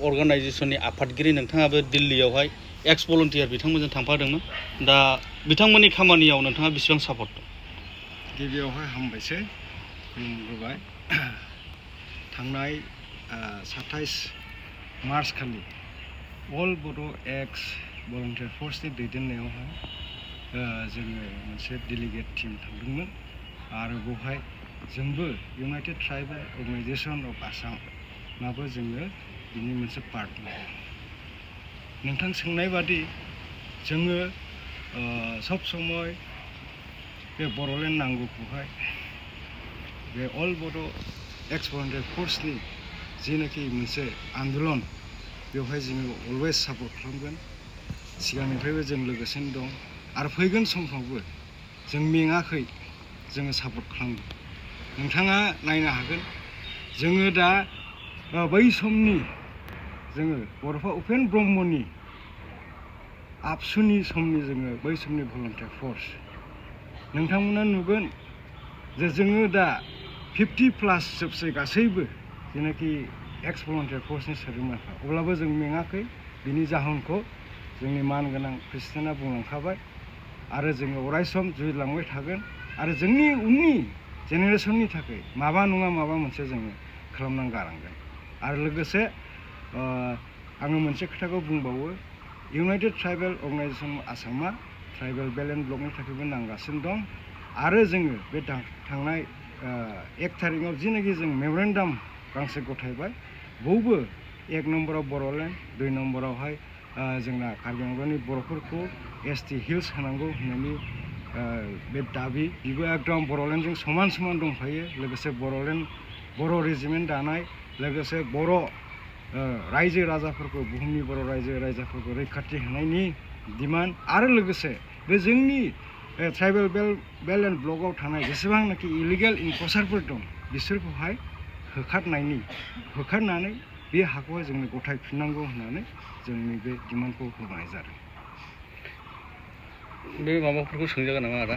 अर्गानाइजेशननि आफादगिरि नोंथाङाबो दिल्लीयावहाय एक्स भलन्टियार बिथांमोनजों थांफादोंमोन। दा बिथांमोननि खामानियाव नोंथाङा बेसेबां सापर्ट दं? गिबियावहाय हामबायसै खुलुमग्रोबाय। थांनाय 27 मार्च खालि अल बड' एक्स भलन्टियार फर्सनि दैदेननायावहाय जोङो मोनसे डेलिगेट टिम थांदोंमोन आरो बेवहाय जोंबो इउनाइटेड ट्राइबेल अर्गानाइजेशन अफ आसामाबो जोङो बिनि मोनसे पार्ट लादों। नोंथां सोंनाय बादि जोङो सब समय बे बर'लेण्ड नांगौखौहाय बे अल बड' एक्स भलन्टियार फर्सनि जिनाखि मोनसे आन्दलन बेवहाय जोङो अलवेज सापर्ट खालामगोन। सिगांनिफ्रायबो जों लोगोसेनो दं आरो फैगोन समफ्रावबो जों मेङाखै, जोङो सापर्ट खालामगोन। नोंथाङा नायनो हागोन जोङो दा बै समनि जोङो बड'फा उपेन ब्रह्मनि आबसुनि समनि जोङो बै समनि भलन्टियार फर्स नोंथांमोना नुगोन जे जोङो दा 50+ जोबसै गासैबो जेनाखि एक्स भलन्टियार फर्सनि सोद्रोमाफ्रा। अब्लाबो जों मेङाखै, बिनि जाहोनखौ जोंनि मानगोनां प्रेसिडेन्टआ बुंलांखाबाय आरो जोङो अरायसम जुजिलांबाय थागोन आरो जोंनि उननि जेनेरेसननि थाखाय माबा नङा माबा मोनसे जोङो खालामनानै गालांगोन। आरो लोगोसे आङो मोनसे खोथाखौ बुंबावो, इउनाइटेड ट्राइबेल अर्गानाइजेशन आसामा ट्राइबेल बेल्ट एन्ड ब्लकनि थाखायबो नांगासिनो दं आरो जोङो बे थांनाय 1 थारिखआव जिनाखि जों मेमरेन्डाम गांसे गथायबाय, बेवबो 1 नम्बराव बर'लेण्ड, 2 नम्बरावहाय जोंना कार्बि आंलंनि बर'फोरखौ ST हिल्स होनांगौ होननायनि बे दाबि, बेबो एकदम बर'लेण्डजों समान समान दंफायो। लोगोसे बर' रेजिमेन्ट दानाय, लोगोसे बर' रायजो राजाफोरखौ, बुहुमनि बर' रायजो राजाफोरखौ रैखाथि होनायनि डिमान्ड आरो लोगोसे बे जोंनि ट्राइबेल बेल्ट एन्ड ब्लकआव थानाय जेसेबांनाखि इलिगेल इनक्रचारफोर दं बिसोरखौहाय होखारनानै बे हाखौहाय जोंनो गथायफिननांगौ होननानै जोंनि बे डिमान्डखौ होनाय जादों। बे माबाफोरखौ सोंजागोन नामा आदा?